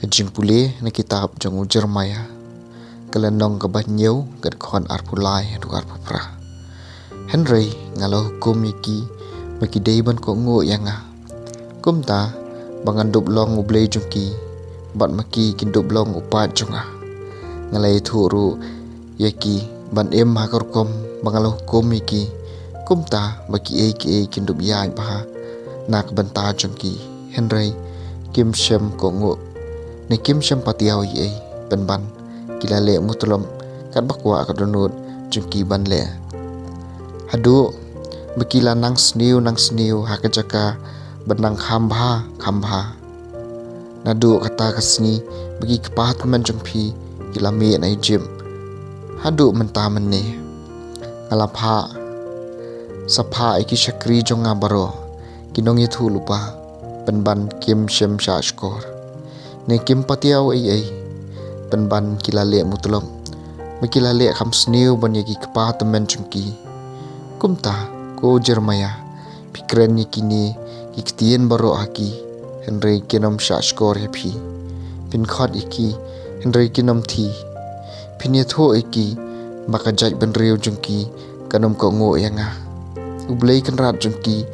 Kajing pulih na kitab jang Jeremiah kalenong kabanyau gad kon arpulai du arpupra. Henry ngalau hukum yaki makidai ban ko ngo yanga. Kumta bangan dublong ublay jungki bat maki kin dublong upat junga. Ngalai thuru yaki ban hakar kom bangalau hukum yaki kumta baki kin dub yai baha nak banta jungki. Henry kim shem ko ngo ni kim shem patiau ye ban kila le mutulom kat bakwa kadunut jungki ban le hadu bekila nang sniu hakajaka benang khambha nadu kata kasni bagi kepahat man jungpi kila me nai jim hadu menta menne ngalapha sapha iki shakri jonga baro kinong itu lupa ban kim shem sha skor ne kim patiau ai ban kila le mutulom makila le kham sniu ban yaki kepa temen jungki kumta ko Jeremiah pikran yakini iktien baro haki Henry kinom sha skor hepi pin khot iki Henry kinom thi pin yatho iki maka jaj ban riu jungki kanom ko ngo yanga ublei kan rat jungki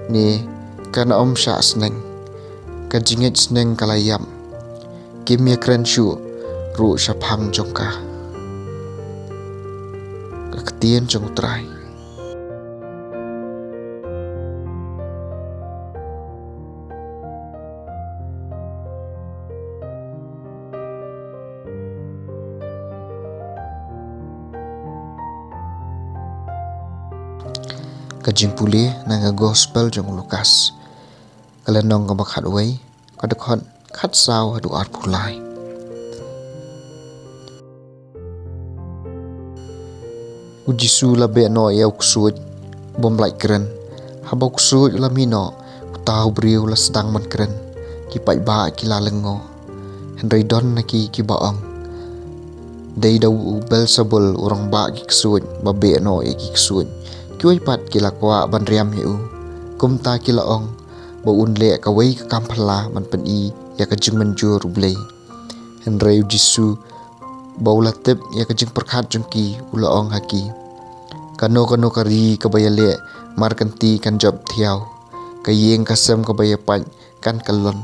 ne kana sha sneng kajinget sneng kalayam kim yakran shu ru syapang jongka keketian jong utrai kajing pulih nanga gospel jong Lukas kalenong kabakhat wei kadakon khat saw hadu arpulai ujisu labe no ya uksuj bom like keren haba uksuj lamino tahu beriu la sedang man keren kipai ba kila lengo Henry don naki kibaang dei dau Belzebul orang ba ki ksuj babe no ya ki ksuj kioi pat kila kwa ban riam hiu kumta kila ong ba unle ka wei ka kampala man pen i ya ka jing menjur ublei Henry ujisu baula tip ya kajing perkhat jungki ula ong haki kano kari kabayale markanti kan job thiau kayeng kasem kabaya pan kan kalon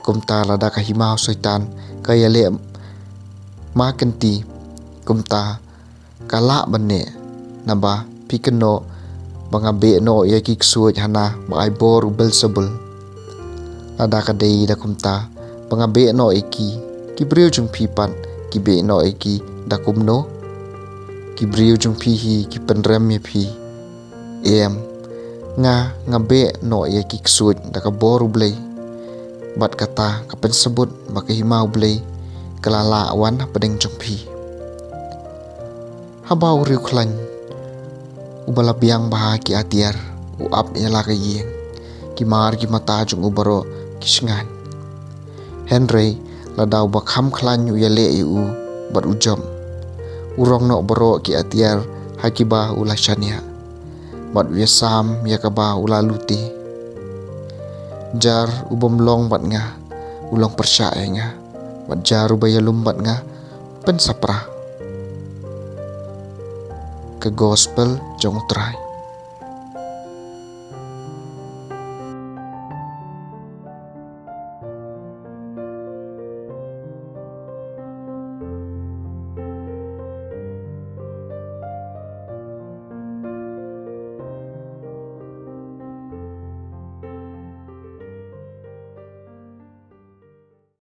kumta lada kahimau syaitan kayale markanti kumta kala bane naba pikeno bangabe no yaki ksuj hana mai bor Belzebul lada kadai da kumta bangabe no iki kibriu jung pipan kibe no eki dakumno kibriu jung pihi ki penrem ye phi ngabe no eki ksuj daka boru blei bat kata kapen sebut baka himau blei kelala awan pedeng jung phi habau riu khlan ubala biang baha ki atiar uap nyala ka yeng ki mar ki mata jung ubaro kisngan Henry ladau bakham khlan yu yale yu bat ujom urong no baro ki atiar hakiba ulashania bat wiasam yakaba ulaluti jar ubom long bat nga ulong persya nga bat jar ubayalum bat nga pen sapra ke gospel jong utrai